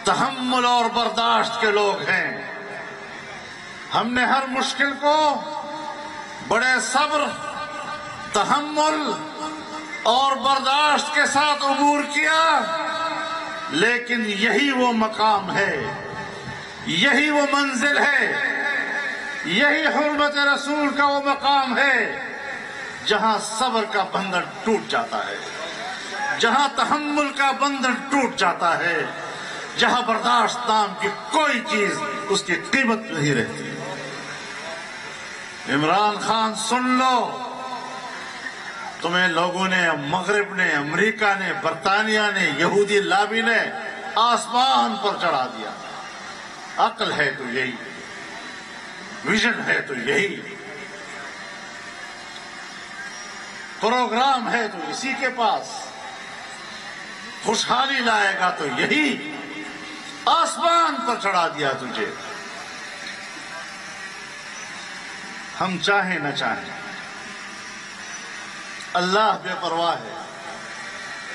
تحمل اور برداشت کے لوگ ہیں. ہم نے ہر مشکل کو بڑے صبر، تحمل اور برداشت کے ساتھ عبور کیا، لیکن یہی وہ مقام ہے، یہی وہ منزل ہے، یہی حرمت رسول کا وہ مقام ہے جہاں صبر کا بندھن ٹوٹ جاتا ہے، جہاں تحمل کا بندھن ٹوٹ جاتا ہے، جہاں برداشت نام کی کوئی چیز اس کی قیمت نہیں رہتی. عمران خان سن لو، تمہیں لوگوں نے، مغرب نے، امریکہ نے، برطانیہ نے، یہودی لابی نے آسمان پر چڑھا دیا. عقل ہے تو یہی، ویژن ہے تو یہی، پروگرام ہے تو اسی کے پاس، خوشحالی لائے گا تو یہی، آسمان پر چڑھا دیا تجھے. ہم چاہیں نہ چاہیں، اللہ بے پرواہ ہے،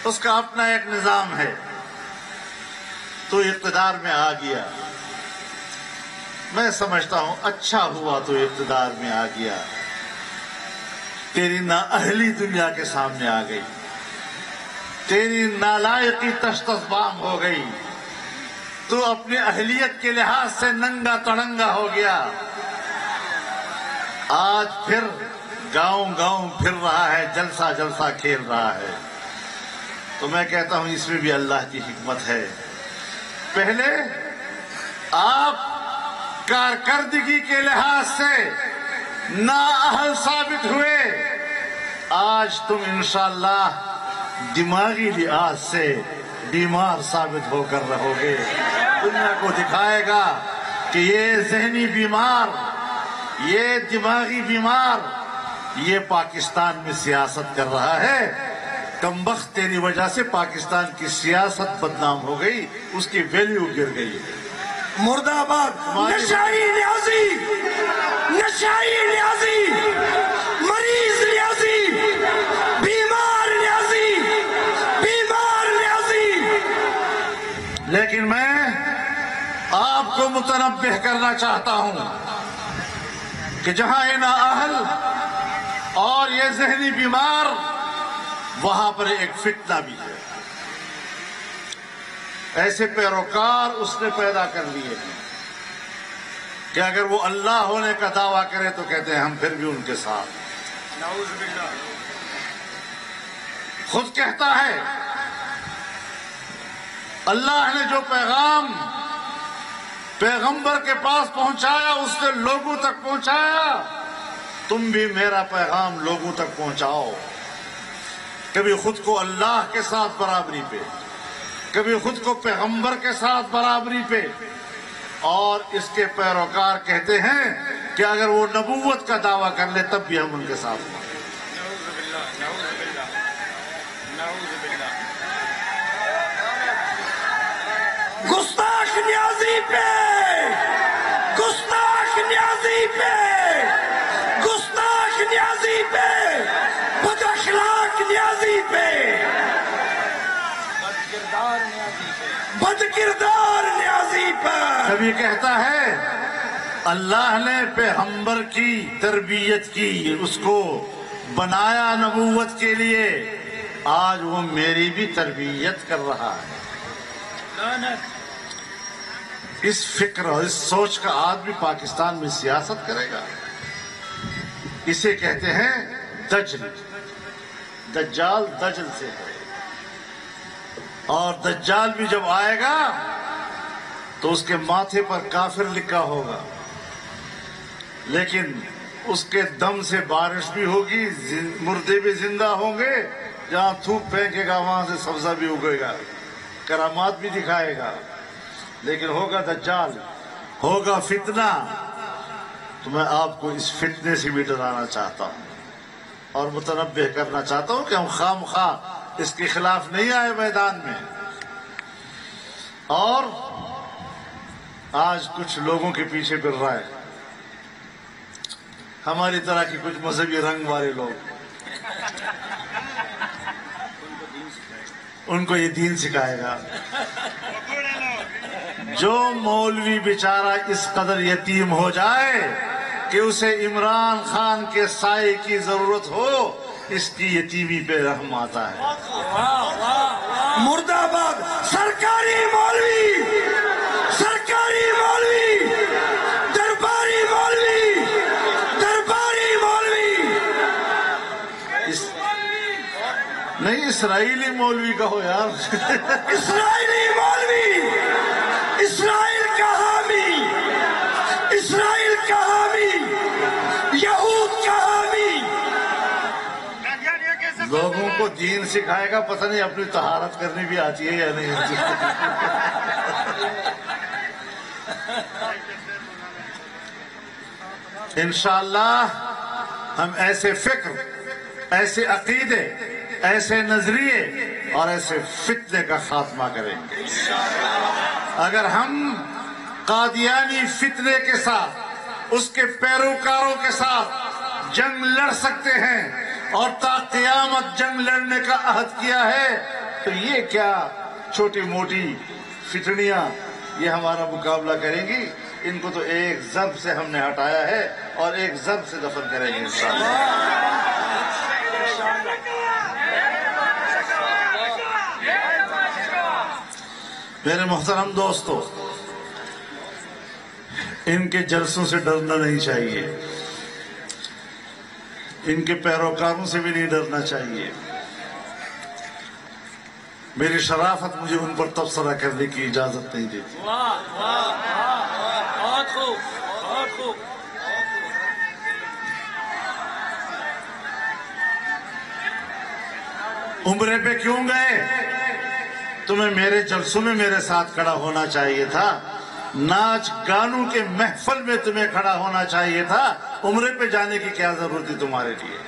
اس کا اپنا ایک نظام ہے. تو اقتدار میں آ گیا، میں سمجھتا ہوں اچھا ہوا تو اقتدار میں آ گیا. تیری نااہلی دنیا کے سامنے آ گئی، تیری نالائقی تشتزبام ہو گئی، تو اپنی اہلیت کے لحاظ سے ننگا تڑنگا ہو گیا. آج پھر گاؤں گاؤں پھر رہا ہے، جلسہ جلسہ کھیل رہا ہے. تو میں کہتا ہوں اس میں بھی اللہ کی حکمت ہے. پہلے آپ کارکردگی کے لحاظ سے نااہل ثابت ہوئے، آج تم انشاءاللہ دماغی لحاظ سے بیمار ثابت ہو کر رہو گے. دنیا کو دکھائے گا کہ یہ ذہنی بیمار، یہ دماغی بیمار، یہ پاکستان میں سیاست کر رہا ہے. کمبخت تیری وجہ سے پاکستان کی سیاست بدنام ہو گئی، اس کی ویلیو گر گئی. مرد آباد، نشائی نیازی، نشائی نیازی، مریض نیازی، بیمار نیازی، بیمار نیازی. لیکن میں آپ کو متنبہ کرنا چاہتا ہوں کہ جہاں یہ نااہل اور یہ ذہنی بیمار، وہاں پر ایک فتنہ بھی ہے. ایسے پیروکار اس نے پیدا کر لیے ہیں کہ اگر وہ اللہ ہونے کا دعویٰ کرے تو کہتے ہیں ہم پھر بھی ان کے ساتھ. نعوذ باللہ. خود کہتا ہے اللہ نے جو پیغام پیغمبر کے پاس پہنچایا اس نے لوگوں تک پہنچایا، تم بھی میرا پیغام لوگوں تک پہنچاؤ. کبھی خود کو اللہ کے ساتھ برابری پہ، کبھی خود کو پیغمبر کے ساتھ برابری پہ. اور اس کے پیروکار کہتے ہیں کہ اگر وہ نبوت کا دعویٰ کر لے تب بھی ہم ان کے ساتھ ہیں. نعوذ باللہ، نعوذ باللہ، نعوذ باللہ. گستاخ نیازی پہ، گستاخ نیازی پہ، گستاخ نیازی پہ، بد اخلاق نیازی پہ، بد کردار نیازی پہ، بد کردار نیازی پہ. کبھی کہتا ہے اللہ نے پیغمبر کی تربیت کی، اس کو بنایا نبوت کے لیے، آج وہ میری بھی تربیت کر رہا ہے. لعنت. اس فکر اور اس سوچ کا آدمی پاکستان میں سیاست کرے گا. اسے کہتے ہیں دجل. دجال دجل سے ہے، اور دجال بھی جب آئے گا تو اس کے ماتھے پر کافر لکھا ہوگا، لیکن اس کے دم سے بارش بھی ہوگی، مردے بھی زندہ ہوں گے، جہاں تھوک پھینکے گا وہاں سے سبزہ بھی اگے گا، کرامات بھی دکھائے گا. لیکن ہوگا دجال، ہوگا فتنہ. تو میں آپ کو اس فتنے سے بھی ڈرانا چاہتا ہوں اور متنبہ کرنا چاہتا ہوں کہ ہم خواہ مخواہ اس کے خلاف نہیں آئے میدان میں. اور آج کچھ لوگوں کے پیچھے پھر رہا ہے، ہماری طرح کی کچھ مذہبی رنگ والے لوگ، ان کو یہ دین سکھائے گا. جو مولوی بیچارہ اس قدر یتیم ہو جائے کہ اسے عمران خان کے سائے کی ضرورت ہو، اس کی یتیمی پہ رحم آتا ہے۔ مرد آباد سرکاری مولوی، سرکاری مولوی، درباری مولوی، درباری مولوی، نہیں اسرائیلی مولوی کہو یار۔ اسرائیلی مولوی، اسرائیل کا حامی، اسرائیل کا حامی، یہود کا حامی۔ لوگوں کو دین سکھائے گا، پتہ نہیں اپنی طہارت کرنی بھی آتی ہے یا نہیں آتی۔ انشاءاللہ ہم ایسے فکر، ایسے عقیدے، ایسے نظریے اور ایسے فتنے کا خاتمہ کریں گے۔ اگر ہم قادیانی فتنے کے ساتھ، اس کے پیروکاروں کے ساتھ جنگ لڑ سکتے ہیں اور تا قیامت جنگ لڑنے کا عہد کیا ہے، تو یہ کیا چھوٹی موٹی فتنیاں یہ ہمارا مقابلہ کریں گی؟ ان کو تو ایک ضرب سے ہم نے ہٹایا ہے اور ایک ضرب سے دفن کریں گے انشاءاللہ۔ میرے محترم دوستو، ان کے جلسوں سے ڈرنا نہیں چاہیے، ان کے پیروکاروں سے بھی نہیں ڈرنا چاہیے۔ میری شرافت مجھے ان پر تبصرہ کرنے کی اجازت نہیں دیتی۔ بہت خوب، بہت خوب۔ عمرے پہ کیوں گئے؟ تمہیں میرے جلسوں میں میرے ساتھ کھڑا ہونا چاہیے تھا، ناچ گانوں کے محفل میں تمہیں کھڑا ہونا چاہیے تھا۔ عمرے پہ جانے کی کیا ضرورت تھی تمہارے لیے؟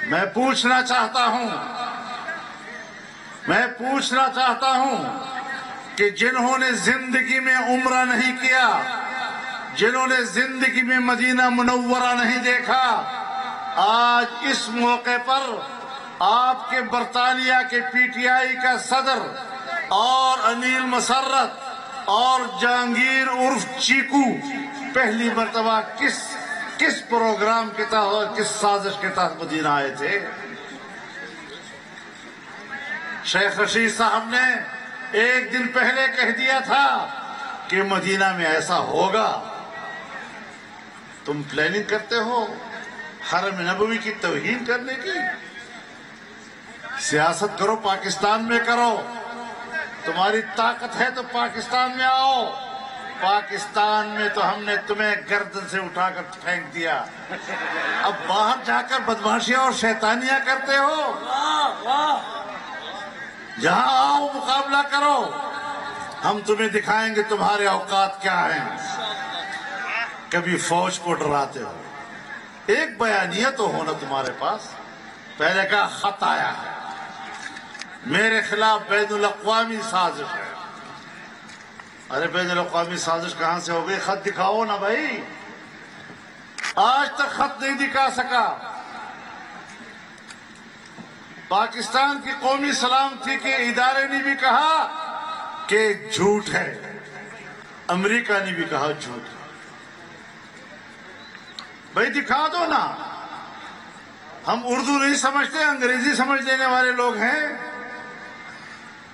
میں پوچھنا چاہتا ہوں کہ جنہوں نے زندگی میں عمرہ نہیں کیا، جنہوں نے زندگی میں مدینہ منورہ نہیں دیکھا، آج اس موقع پر آپ کے برطانیہ کے پی ٹی آئی کا صدر اور انیل مسرت اور جہانگیر عرف چیکو پہلی مرتبہ کس پروگرام کے تحت اور کس سازش کے تحت مدینہ آئے تھے؟ شیخ رشید صاحب نے ایک دن پہلے کہہ دیا تھا کہ مدینہ میں ایسا ہوگا۔ تم پلاننگ کرتے ہو حرم نبوی کی توہین کرنے کی؟ سیاست کرو، پاکستان میں کرو، تمہاری طاقت ہے تو پاکستان میں آؤ۔ پاکستان میں تو ہم نے تمہیں گردن سے اٹھا کر پھینک دیا، اب باہر جا کر بدماشیاں اور شیطانیاں کرتے ہو۔ جہاں آؤ مقابلہ کرو، ہم تمہیں دکھائیں گے تمہارے اوقات کیا ہیں۔ کبھی فوج کو ڈراتے ہو، ایک بیانیہ تو ہونا تمہارے پاس۔ پہلے کہا خط آیا ہے، میرے خلاف بین الاقوامی سازش ہے۔ ارے بین الاقوامی سازش کہاں سے ہو گئی؟ خط دکھاؤ نا بھائی۔ آج تک خط نہیں دکھا سکا۔ پاکستان کی قومی سلامتی کے ادارے نے بھی کہا کہ جھوٹ ہے، امریکہ نے بھی کہا جھوٹ ہے۔ بھائی دکھا دو نا۔ ہم اردو نہیں سمجھتے، انگریزی سمجھ لینے والے لوگ ہیں۔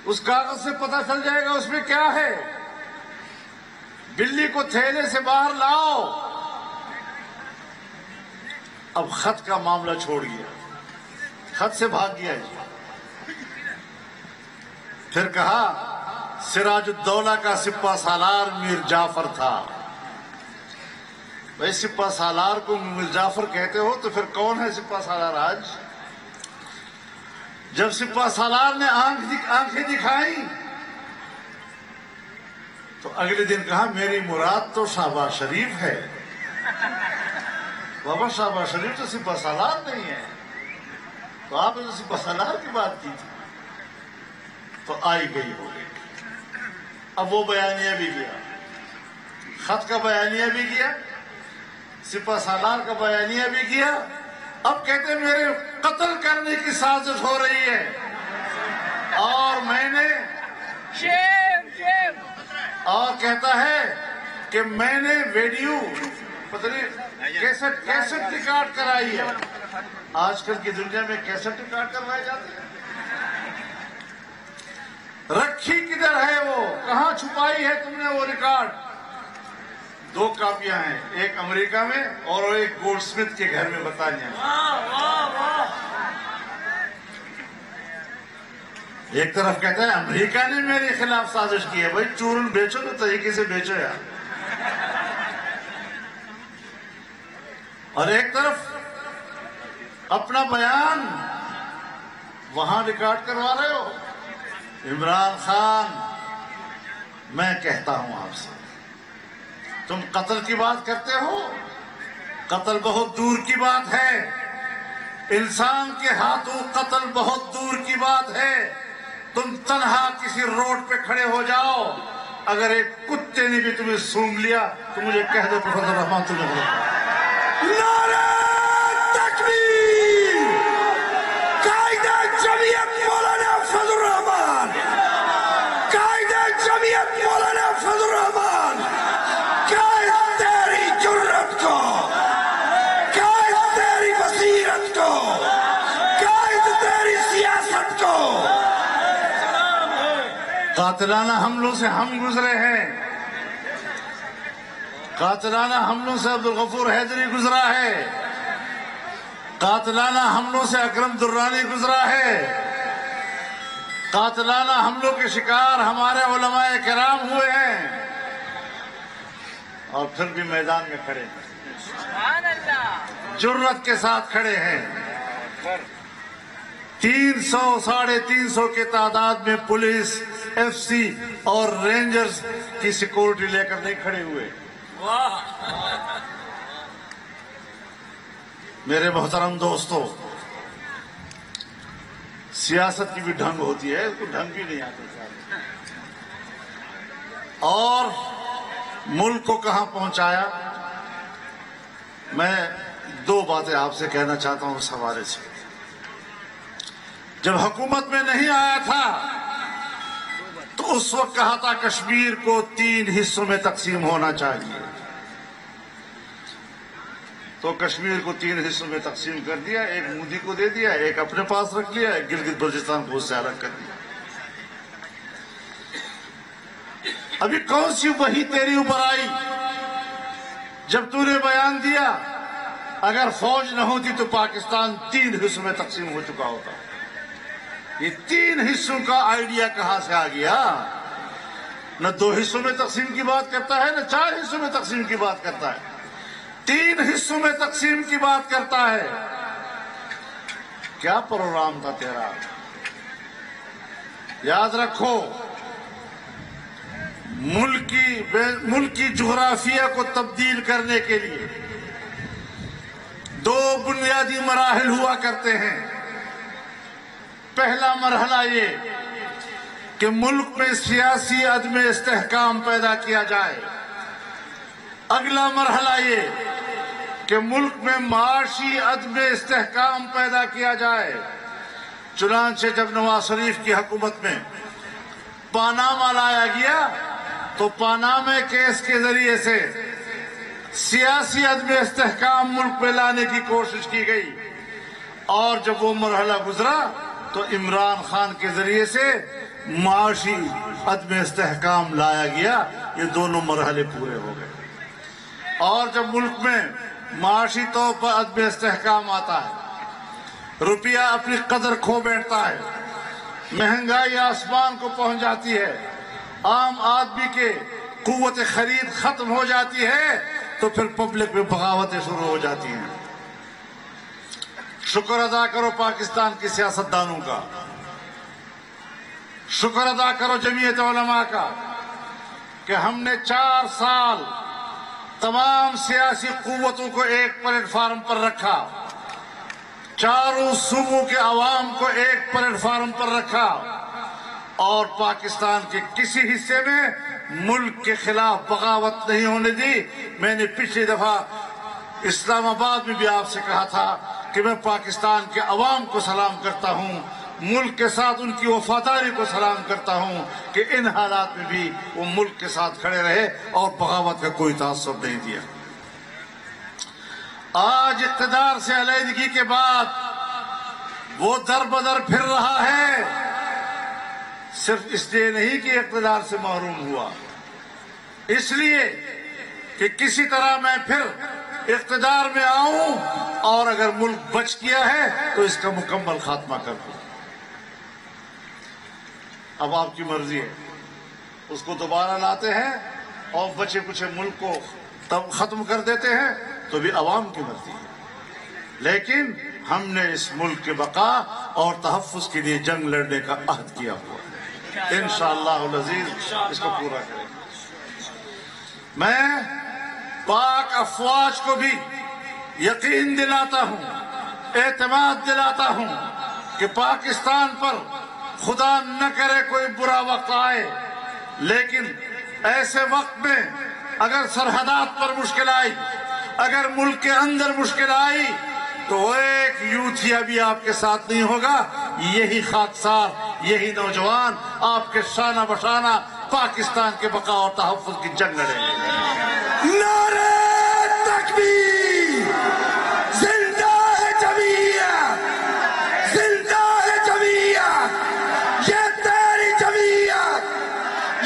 اس کاغذ سے پتہ چل جائے گا اس میں کیا ہے۔ بلی کو تھیلے سے باہر لاؤ۔ اب خط کا معاملہ چھوڑ گیا، خط سے بھاگ گیا جی۔ پھر کہا سراج الدولہ کا سپہ سالار میر جعفر تھا۔ بھائی سپہ سالار کو میر جعفر کہتے ہو تو پھر کون ہے سپہ سالار آج؟ جب سپہ سالار نے آنکھیں دکھائی تو اگلے دن کہا میری مراد تو شہباز شریف ہے۔ بابا شہباز شریف تو سپہ سالار نہیں ہے، تو آپ نے سپہ سالار کی بات کی تھی۔ تو آئی گئی ہو گئی۔ اب وہ بیانیہ بھی گیا، خط کا بیانیہ بھی گیا، سپہ سالار کا بیانیہ بھی گیا۔ اب کہتے ہیں میرے قتل کرنے کی سازش ہو رہی ہے، اور میں نے اور کہتا ہے کہ میں نے ویڈیو پتہ نہیں کیسٹ ریکارڈ کرائی ہے. آج کل کی دنیا میں کیسٹ ریکارڈ کروائے جاتے ہیں. رکھی کدھر ہے وہ؟ کہاں چھپائی ہے تم نے وہ ریکارڈ؟ 2 کاپیاں ہیں، ایک امریکہ میں اور ایک گولڈ سمتھ کے گھر میں برطانیہ میں. ایک طرف کہتا ہے امریکہ نے میرے خلاف سازش کی ہے. بھائی چورن بیچو تو طریقے سے بیچو یار. اور ایک طرف اپنا بیان وہاں ریکارڈ کروا رہے ہو. عمران خان، میں کہتا ہوں آپ سے، تم قتل کی بات کرتے ہو. قتل بہت دور کی بات ہے. انسان کے ہاتھوں قتل بہت دور کی بات ہے. تم تنہا کسی روڈ پہ کھڑے ہو جاؤ، اگر ایک کتے نے بھی تمہیں سونگ لیا تو مجھے کہہ دو پروفیسر الرحمان تمہیں بولتا. نعرہ تکبیر! قائد جمعیت مولانا فضل الرحمان! قائد جمعیت مولانا فضل الرحمان! قائد تیری جرت کو، قائد تیری بصیرت کو، قائد تیری سیاست کو. قاتلانہ حملوں سے ہم گزرے ہیں. قاتلانہ حملوں سے عبدالغفور حیدری گزرا ہے. قاتلانہ حملوں سے اکرم درانی گزرا ہے. قاتلانہ حملوں کے شکار ہمارے علماء کرام ہوئے ہیں اور پھر بھی میدان میں کھڑے ہیں. جرت کے ساتھ کھڑے ہیں. 300 ساڑھے 300 کی تعداد میں پولیس، ایف سی اور رینجرز کی سیکورٹی لے کر نہیں کھڑے ہوئے. میرے محترم دوستو، سیاست کی بھی ڈھنگ ہوتی ہے، اس کو ڈھنگ بھی نہیں آتا. اور ملک کو کہاں پہنچایا. میں 2 باتیں آپ سے کہنا چاہتا ہوں اس حوالے سے. جب حکومت میں نہیں آیا تھا تو اس وقت کہا تھا کشمیر کو 3 حصوں میں تقسیم ہونا چاہیے. تو کشمیر کو 3 حصوں میں تقسیم کر دیا. ایک مودی کو دے دیا، ایک اپنے پاس رکھ لیا، ایک گلگت بلتستان کو اس سے الگ کر دیا. ابھی کون سی وحی تیری اوپر آئی جب تو نے بیان دیا اگر فوج نہ ہوتی تو پاکستان 3 حصوں میں تقسیم ہو چکا ہوتا. یہ 3 حصوں کا آئیڈیا کہاں سے آ گیا؟ نہ 2 حصوں میں تقسیم کی بات کرتا ہے، نہ 4 حصوں میں تقسیم کی بات کرتا ہے. 3 حصوں میں تقسیم کی بات کرتا ہے. کیا پروگرام تھا تیرا؟ یاد رکھو، ملک کی جغرافیہ کو تبدیل کرنے کے لیے 2 بنیادی مراحل ہوا کرتے ہیں. پہلا مرحلہ یہ کہ ملک میں سیاسی عدم استحکام پیدا کیا جائے. اگلا مرحلہ یہ کہ ملک میں معاشی عدم استحکام پیدا کیا جائے. چنانچہ جب نواز شریف کی حکومت میں پاناما لایا گیا تو پاناما کیس کے ذریعے سے سیاسی عدم استحکام ملک میں لانے کی کوشش کی گئی. اور جب وہ مرحلہ گزرا تو عمران خان کے ذریعے سے معاشی عدم استحکام لایا گیا. یہ دونوں مرحلے پورے ہو گئے. اور جب ملک میں معاشی طور پر عدم استحکام آتا ہے، روپیہ اپنی قدر کھو بیٹھتا ہے، مہنگائی آسمان کو پہنچ جاتی ہے، عام آدمی کے قوت خرید ختم ہو جاتی ہے، تو پھر پبلک میں بغاوتیں شروع ہو جاتی ہیں. شکر ادا کرو پاکستان کی سیاستدانوں کا، شکر ادا کرو جمعیت علماء کا کہ ہم نے 4 سال تمام سیاسی قوتوں کو ایک پلیٹ فارم پر رکھا، چاروں صوبوں کے عوام کو ایک پلیٹ فارم پر رکھا اور پاکستان کے کسی حصے میں ملک کے خلاف بغاوت نہیں ہونے دی. میں نے پچھلی دفعہ اسلام آباد میں بھی آپ سے کہا تھا کہ میں پاکستان کے عوام کو سلام کرتا ہوں. ملک کے ساتھ ان کی وفاداری کو سلام کرتا ہوں کہ ان حالات میں بھی وہ ملک کے ساتھ کھڑے رہے اور بغاوت کا کوئی تعصب نہیں دیا۔ آج اقتدار سے علیحدگی کے بعد وہ در بدر پھر رہا ہے، صرف اس لیے نہیں کہ اقتدار سے محروم ہوا، اس لیے کہ کسی طرح میں پھر اقتدار میں آؤں اور اگر ملک بچ گیا ہے تو اس کا مکمل خاتمہ کر دوں۔ اب آپ کی مرضی ہے، اس کو دوبارہ لاتے ہیں اور بچے کچھ ملک کو تب ختم کر دیتے ہیں تو بھی عوام کی مرضی ہے، لیکن ہم نے اس ملک کے بقا اور تحفظ کے لیے جنگ لڑنے کا عہد کیا ہوا ہے، انشاءاللہ العزیز اس کو پورا کریں گے۔ میں پاک افواج کو بھی یقین دلاتا ہوں، اعتماد دلاتا ہوں کہ پاکستان پر خدا نہ کرے کوئی برا وقت آئے، لیکن ایسے وقت میں اگر سرحدات پر مشکل آئی، اگر ملک کے اندر مشکل آئی تو ایک یوتھیا بھی آپ کے ساتھ نہیں ہوگا، یہی خاکسار، یہی نوجوان آپ کے شانہ بشانہ پاکستان کے بقا اور تحفظ کی جنگ لڑیں گے۔ نعرہ تکبیر! زندہ ہے جمعیت! زندہ ہے جمعیت! یہ تیری جمعیت،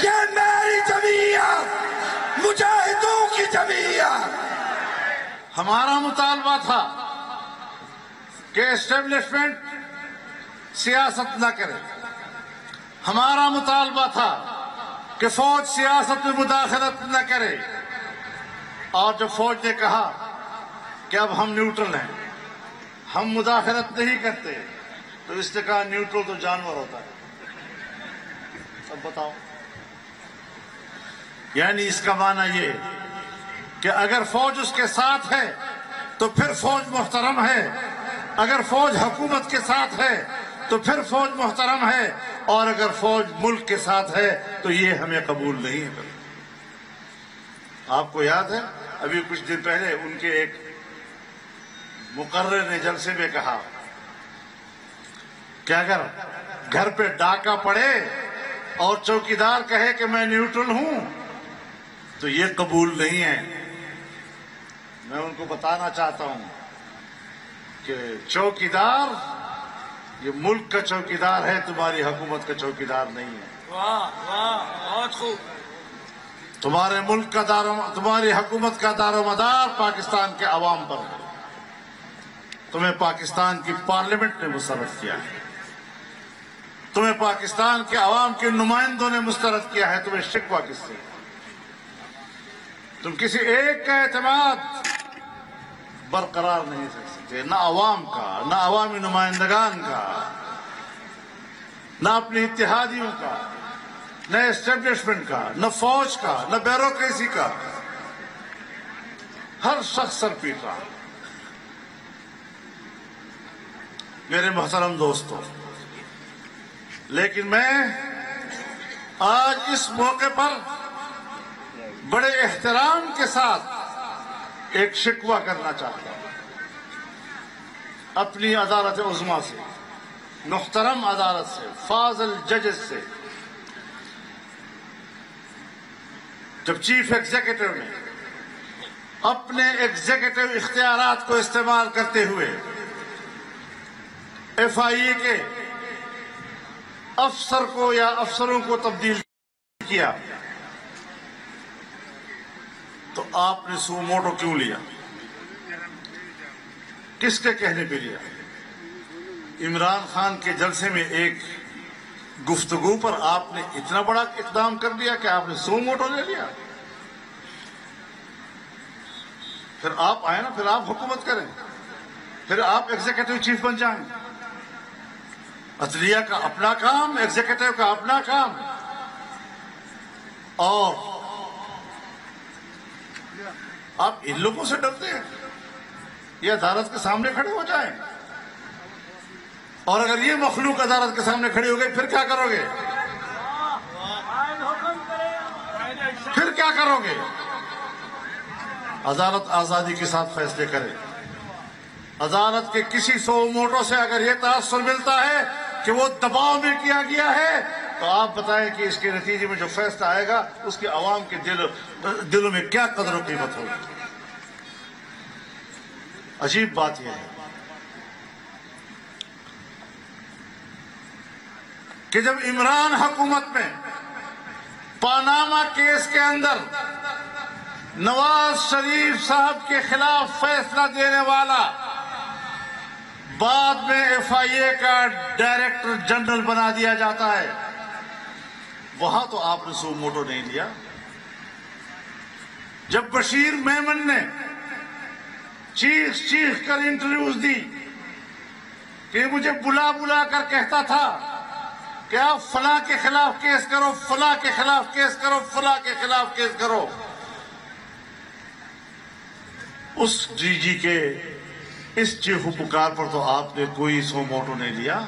یہ میری جمعیت، مجاہدوں کی جمعیت۔ ہمارا مطالبہ تھا کہ اسٹیبلشمنٹ سیاست نہ کرے، ہمارا مطالبہ تھا کہ فوج سیاست میں مداخلت نہ کرے، اور جب فوج نے کہا کہ اب ہم نیوٹرل ہیں، ہم مداخلت نہیں کرتے، تو اس نے کہا نیوٹرل تو جانور ہوتا ہے۔ اب بتاؤ، یعنی اس کا معنی یہ کہ اگر فوج اس کے ساتھ ہے تو پھر فوج محترم ہے، اگر فوج حکومت کے ساتھ ہے تو پھر فوج محترم ہے، اور اگر فوج ملک کے ساتھ ہے تو یہ ہمیں قبول نہیں ہے۔ آپ کو یاد ہے ابھی کچھ دن پہلے ان کے ایک مقرر نے جلسے میں کہا کہ اگر گھر پہ ڈاکہ پڑے اور چوکیدار کہے کہ میں نیوٹرل ہوں تو یہ قبول نہیں ہے۔ میں ان کو بتانا چاہتا ہوں کہ چوکیدار یہ ملک کا چوکیدار ہے، تمہاری حکومت کا چوکیدار نہیں ہے۔ واہ واہ، بہت خوب۔ تمہارے ملک کا تمہاری حکومت کا دار و مدار پاکستان کے عوام پر ہے، تمہیں پاکستان کی پارلیمنٹ نے مسترد کیا ہے، تمہیں پاکستان کے عوام کے نمائندوں نے مسترد کیا ہے، تمہیں شکوہ کس سے؟ تم کسی ایک کا اعتماد برقرار نہیں رکھ سکتے، نہ عوام کا، نہ عوامی نمائندگان کا، نہ اپنے اتحادیوں کا، نہ اسٹیبلشمنٹ کا، نہ فوج کا، نہ بیوروکریسی کا۔ ہر شخص سر پیٹ رہا۔ میرے محترم دوستو، لیکن میں آج اس موقع پر بڑے احترام کے ساتھ ایک شکوہ کرنا چاہتا ہوں اپنی عدالت عظمیٰ سے، محترم عدالت سے، فاضل ججز سے۔ جب چیف ایگزیکٹو نے اپنے ایگزیکٹو اختیارات کو استعمال کرتے ہوئے ایف آئی اے کے افسر کو یا افسروں کو تبدیل کیا تو آپ نے سو موٹو کیوں لیا؟ کس کے کہنے پہ لیا؟ عمران خان کے جلسے میں ایک گفتگو پر آپ نے اتنا بڑا اقدام کر دیا کہ آپ نے سو موٹو لے لیا؟ پھر آپ آئے نا، پھر آپ حکومت کریں، پھر آپ ایگزیکٹو چیف بن جائیں۔ عدلیہ کا اپنا کام، ایگزیکٹو کا اپنا کام، اور آپ ان لوگوں سے ڈرتے ہیں؟ یہ عدالت کے سامنے کھڑے ہو جائیں، اور اگر یہ مخلوق عدالت کے سامنے کھڑی ہو گئی پھر کیا کرو گے؟ پھر کیا کرو گے؟ عدالت آزادی کے ساتھ فیصلے کرے۔ عدالت کے کسی سو موٹو سے اگر یہ تاثر ملتا ہے کہ وہ دباؤ میں کیا گیا ہے، تو آپ بتائیں کہ اس کے نتیجے میں جو فیصلہ آئے گا اس کے عوام کے دلوں میں کیا قدر و قیمت ہوگی۔ عجیب بات یہ ہے کہ جب عمران حکومت میں پاناما کیس کے اندر نواز شریف صاحب کے خلاف فیصلہ دینے والا بعد میں ایف آئی اے کا ڈائریکٹر جنرل بنا دیا جاتا ہے، وہاں تو آپ نے سو موٹو نہیں لیا۔ جب بشیر میمن نے چیخ کر انٹرویوز دی کہ مجھے بلا بلا کر کہتا تھا کہ آپ فلاں کے خلاف کیس کرو، فلاں کے خلاف کیس کرو، فلاں کے خلاف کیس کرو، اس ڈی جی کے اس چیخ پکار پر تو آپ نے کوئی سو موٹو نہیں لیا۔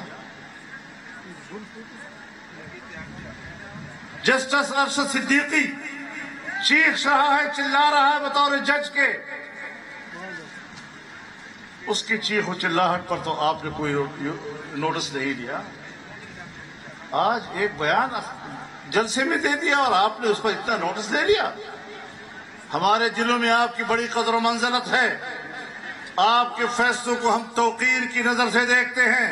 جسٹس ارشد صدیقی چیخ رہا ہے، چلا رہا ہے بطور جج کے، اس کی چیخ و چلاہٹ پر تو آپ نے کوئی نوٹس نہیں لیا۔ آج ایک بیان جلسے میں دے دیا اور آپ نے اس پر اتنا نوٹس لے لیا۔ ہمارے دلوں میں آپ کی بڑی قدر و منزلت ہے، آپ کے فیصلوں کو ہم توقیر کی نظر سے دیکھتے ہیں،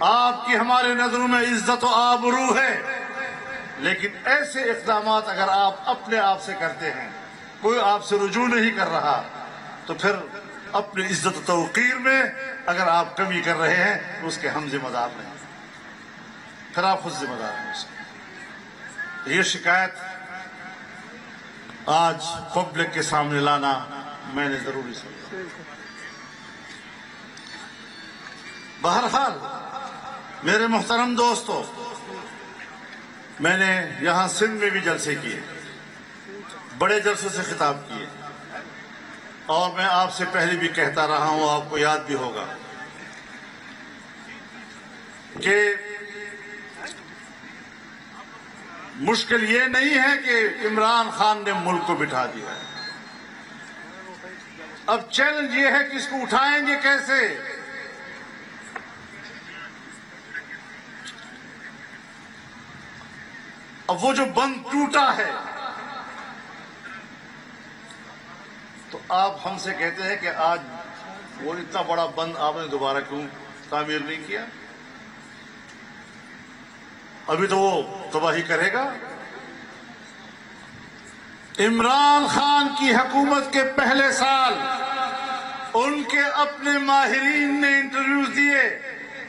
آپ کی ہمارے نظروں میں عزت و آبرو ہے، لیکن ایسے اقدامات اگر آپ اپنے آپ سے کرتے ہیں، کوئی آپ سے رجوع نہیں کر رہا، تو پھر اپنی عزت و توقیر میں اگر آپ کمی کر رہے ہیں تو اس کے ہم ذمہ دار نہیں، پھر آپ خود ذمہ دار ہیں اس کی۔ یہ شکایت آج پبلک کے سامنے لانا میں نے ضروری سمجھا۔ بہرحال میرے محترم دوستو، میں نے یہاں سندھ میں بھی جلسے کیے، بڑے جلسے سے خطاب کیے، اور میں آپ سے پہلے بھی کہتا رہا ہوں، آپ کو یاد بھی ہوگا کہ مشکل یہ نہیں ہے کہ عمران خان نے ملک کو بٹھا دیا ہے، اب چیلنج یہ ہے کہ اس کو اٹھائیں گے کیسے۔ اب وہ جو بند ٹوٹا ہے تو آپ ہم سے کہتے ہیں کہ آج وہ اتنا بڑا بند آپ نے دوبارہ کیوں تعمیر نہیں کیا؟ ابھی تو وہ تباہی کرے گا۔ عمران خان کی حکومت کے پہلے سال ان کے اپنے ماہرین نے انٹرویوز دیے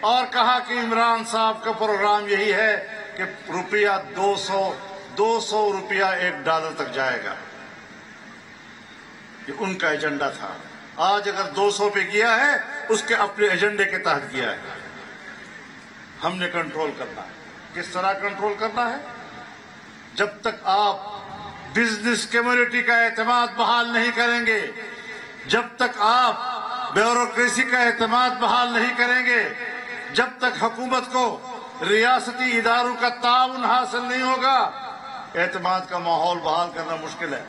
اور کہا کہ عمران صاحب کا پروگرام یہی ہے کہ روپیہ 200 روپیہ $1 تک جائے گا، یہ ان کا ایجنڈا تھا۔ آج اگر 200 پہ کیا ہے اس کے اپنے ایجنڈے کے تحت کیا ہے۔ ہم نے کنٹرول کرنا ہے۔ کس طرح کنٹرول کرنا ہے؟ جب تک آپ بزنس کمیونٹی کا اعتماد بحال نہیں کریں گے، جب تک آپ بیوروکریسی کا اعتماد بحال نہیں کریں گے، جب تک حکومت کو ریاستی اداروں کا تعاون حاصل نہیں ہوگا، اعتماد کا ماحول بحال کرنا مشکل ہے۔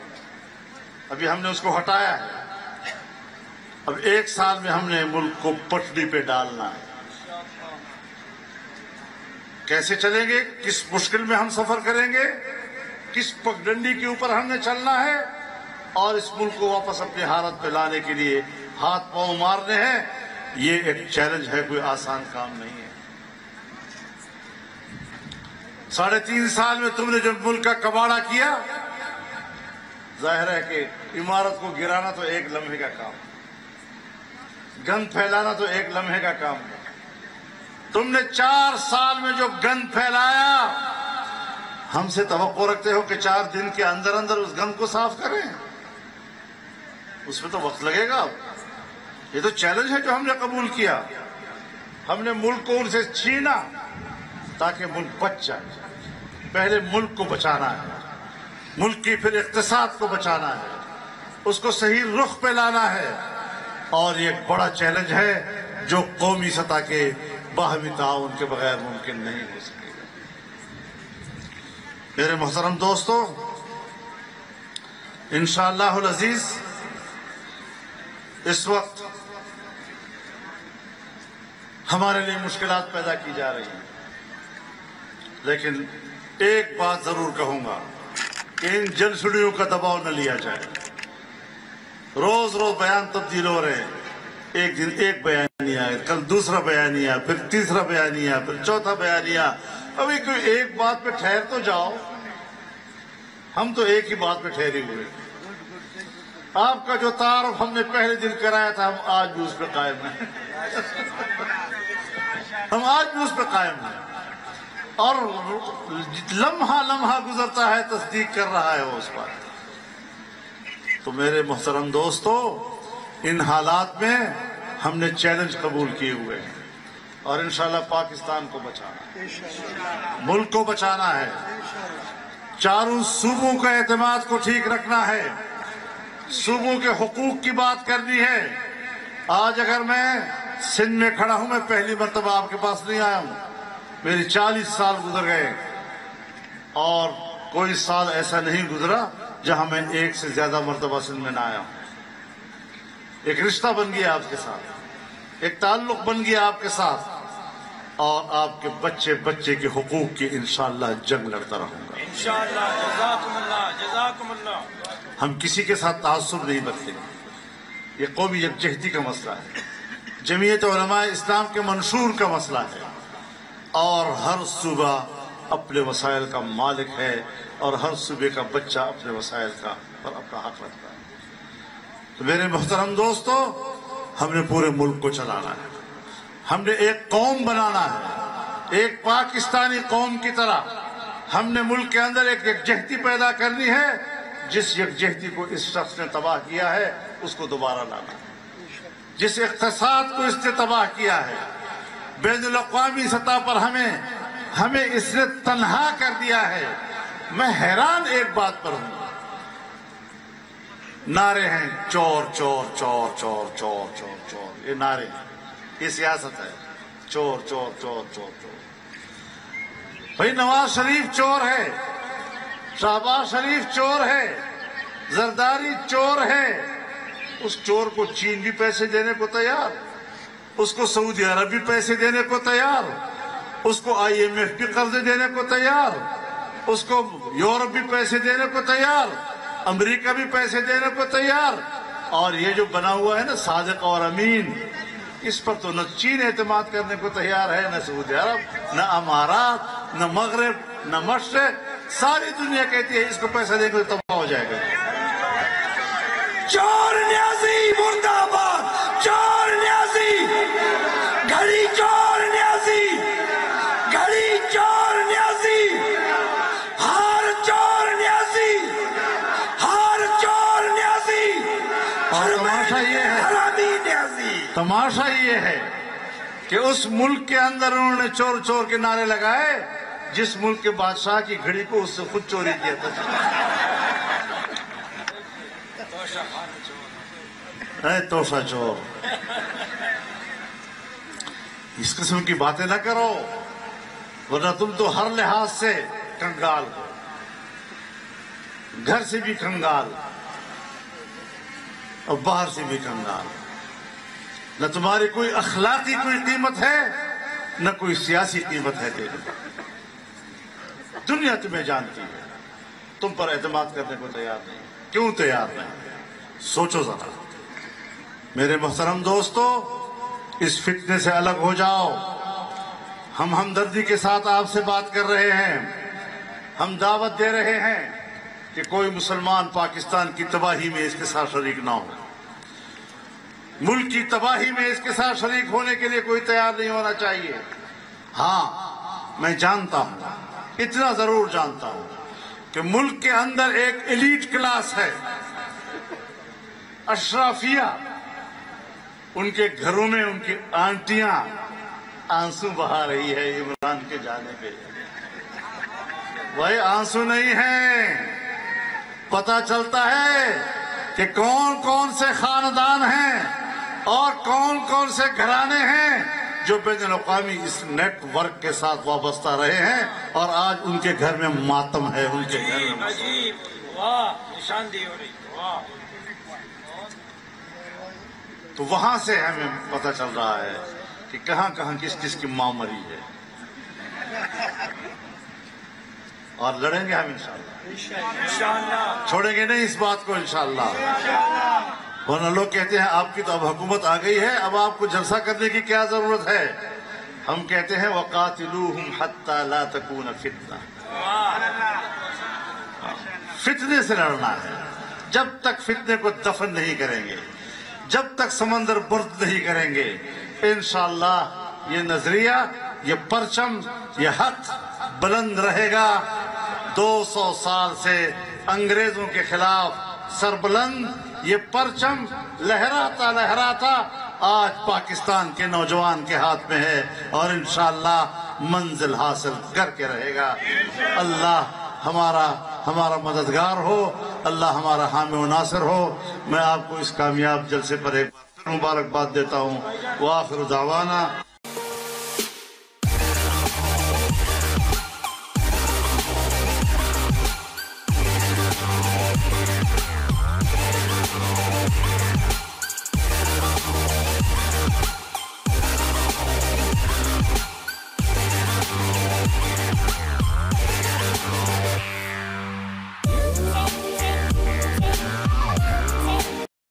ابھی ہم نے اس کو ہٹایا ہے، اب 1 سال میں ہم نے ملک کو پٹڑی پہ ڈالنا ہے۔ کیسے چلیں گے؟ کس مشکل میں ہم سفر کریں گے؟ کس پگڈنڈی کے اوپر ہم نے چلنا ہے؟ اور اس ملک کو واپس اپنی حالت پہ لانے کے لیے ہاتھ پاؤں مارنے ہیں۔ یہ ایک چیلنج ہے، کوئی آسان کام نہیں ہے۔ 3.5 سال میں تم نے جو ملک کا کباڑہ کیا، ظاہر ہے کہ عمارت کو گرانا تو 1 لمحے کا کام، گند پھیلانا تو 1 لمحے کا کام ہے۔ تم نے 4 سال میں جو گند پھیلایا، ہم سے توقع رکھتے ہو کہ 4 دن کے اندر اندر اس گند کو صاف کریں؟ اس میں تو وقت لگے گا۔ یہ تو چیلنج ہے جو ہم نے قبول کیا۔ ہم نے ملک کو ان سے چھینا تاکہ ملک بچ جائے۔ پہلے ملک کو بچانا ہے، ملک کی پھر اقتصاد کو بچانا ہے، اس کو صحیح رخ پہ لانا ہے، اور یہ ایک بڑا چیلنج ہے جو قومی سطح کے باہمی تعاون کے بغیر ممکن نہیں ہو سکے گا۔ میرے محترم دوستو، انشاءاللہ العزیز اس وقت ہمارے لیے مشکلات پیدا کی جا رہی ہیں، لیکن ایک بات ضرور کہوں گا کہ ان جلسڑیوں کا دباؤ نہ لیا جائے۔ روز روز بیان تبدیل ہو رہے ہیں، ایک دن ایک بیانیہ ہے، کل دوسرا بیانیہ، پھر تیسرا بیانیہ، پھر چوتھا بیانیہ۔ ابھی کوئی ایک بات پہ ٹھہر تو جاؤ، ہم تو ایک ہی بات پہ ٹھہرے ہوئے۔ آپ کا جو تعارف ہم نے پہلے دن کرایا تھا، ہم آج بھی اس پہ قائم ہیں، ہم آج بھی اس پہ قائم ہیں، اور لمحہ لمحہ گزرتا ہے تصدیق کر رہا ہے وہ اس بات کی۔ تو میرے محترم دوستو، ان حالات میں ہم نے چیلنج قبول کیے ہوئے ہیں، اور انشاءاللہ پاکستان کو بچانا ہے، ملک کو بچانا ہے، چاروں صوبوں کا اعتماد کو ٹھیک رکھنا ہے، صوبوں کے حقوق کی بات کرنی ہے۔ آج اگر میں سندھ میں کھڑا ہوں، میں پہلی مرتبہ آپ کے پاس نہیں آیا ہوں، میری 40 سال گزر گئے، اور کوئی سال ایسا نہیں گزرا جہاں میں ایک سے زیادہ مرتبہ سندھ میں نہ آیا ہوں۔ ایک رشتہ بن گیا آپ کے ساتھ، ایک تعلق بن گیا آپ کے ساتھ، اور آپ کے بچے بچے کے حقوق کی انشاءاللہ جنگ لڑتا رہوں گا انشاءاللہ۔ جزاکم اللہ، جزاکم اللہ۔ ہم کسی کے ساتھ تعصب نہیں رکھتے، یہ قومی یکجہتی کا مسئلہ ہے، جمعیت علماء اسلام کے منشور کا مسئلہ ہے، اور ہر صوبہ اپنے وسائل کا مالک ہے، اور ہر صوبے کا بچہ اپنے وسائل کا پر اپنا حق رکھتا ہے۔ تو میرے محترم دوستو، ہم نے پورے ملک کو چلانا ہے، ہم نے ایک قوم بنانا ہے، ایک پاکستانی قوم کی طرح ہم نے ملک کے اندر ایک یکجہتی پیدا کرنی ہے۔ جس یکجہتی کو اس شخص نے تباہ کیا ہے، اس کو دوبارہ لانا ہے۔ جس اقتصاد کو اس نے تباہ کیا ہے، بین الاقوامی سطح پر ہمیں اس نے تنہا کر دیا ہے۔ میں حیران ایک بات پر ہوں، نعرے ہیں چور چور چور چور چور چور چور، یہ نعرے ہیں، یہ سیاست ہے، چور چور چور چور چور۔ بھائی نواز شریف چور ہے، شہباز شریف چور ہے، زرداری چور ہے، اس چور کو چین بھی پیسے دینے کو تیار، اس کو سعودی عرب بھی پیسے دینے کو تیار، اس کو IMF بھی قرضے دینے کو تیار، اس کو یورپ بھی پیسے دینے کو تیار، امریکہ بھی پیسے دینے کو تیار۔ اور یہ جو بنا ہوا ہے نا صادق اور امین، اس پر تو نہ چین اعتماد کرنے کو تیار ہے، نہ سعودی عرب، نہ امارات، نہ مغرب، نہ مشرق۔ ساری دنیا کہتی ہے اس کو پیسہ دے کر تباہ ہو جائے گا۔ چور نیازی مردہ آباد، چور نیازی، گھڑی چور نیازی، گھڑی چور نیازی، ہار چور نیازی، ہار چور نیازی، اور تماشا یہ ہے، حرامی نیازی۔ تماشا یہ ہے کہ اس ملک کے اندر انہوں نے چور چور کے نعرے لگائے جس ملک کے بادشاہ کی گھڑی کو اس سے خود چوری کیا تھا۔ اے توشا چور، اس قسم کی باتیں نہ کرو، ورنہ تم تو ہر لحاظ سے کنگال ہو، گھر سے بھی کنگال اور باہر سے بھی کنگال۔ نہ تمہاری کوئی اخلاقی کوئی قیمت ہے، نہ کوئی سیاسی قیمت ہے تیری۔ دنیا تمہیں جانتی ہے، تم پر اعتماد کرنے کو تیار نہیں۔ کیوں تیار نہیں؟ سوچو ذرا۔ میرے محترم دوستو، اس فتنے سے الگ ہو جاؤ۔ ہم ہمدردی کے ساتھ آپ سے بات کر رہے ہیں، ہم دعوت دے رہے ہیں کہ کوئی مسلمان پاکستان کی تباہی میں اس کے ساتھ شریک نہ ہو، ملک کی تباہی میں اس کے ساتھ شریک ہونے کے لیے کوئی تیار نہیں ہونا چاہیے۔ ہاں، میں جانتا ہوں، اتنا ضرور جانتا ہوں کہ ملک کے اندر ایک ایلیٹ کلاس ہے، اشرافیہ، ان کے گھروں میں ان کی آنٹیاں آنسو بہا رہی ہے عمران کے جانے پہ۔ وہی آنسو نہیں ہیں، پتہ چلتا ہے کہ کون کون سے خاندان ہیں اور کون کون سے گھرانے ہیں جو بین الاقوامی اس نیٹ ورک کے ساتھ وابستہ رہے ہیں، اور آج ان کے گھر میں ماتم ہے، ان کے گھر میں عجیب، واہ، نشاندہی ہو رہی، واہ۔ تو وہاں سے ہمیں پتہ چل رہا ہے کہ کہاں کہاں کس کس کی ماں مری ہے، اور لڑیں گے ہم انشاءاللہ، چھوڑیں گے نہیں اس بات کو انشاءاللہ۔ ورنہ لوگ کہتے ہیں آپ کی تو اب حکومت آ گئی ہے، اب آپ کو جلسہ کرنے کی کیا ضرورت ہے؟ ہم کہتے ہیں وَقَاتِلُوهُمْ حَتَّى لَا تَكُونَ فِتْنَةٌ، فتنے سے لڑنا ہے۔ جب تک فتنے کو دفن نہیں کریں گے، جب تک سمندر برد نہیں کریں گے، انشاءاللہ یہ نظریہ، یہ پرچم، یہ حق بلند رہے گا۔ 200 سال سے انگریزوں کے خلاف سربلند یہ پرچم لہراتا لہراتا آج پاکستان کے نوجوان کے ہاتھ میں ہے، اور انشاءاللہ منزل حاصل کر کے رہے گا۔ اللہ ہمارا مددگار ہو، اللہ ہمارا حامی و ناصر ہو۔ میں آپ کو اس کامیاب جلسے پر ایک مبارکباد دیتا ہوں۔ وآخر دعوانا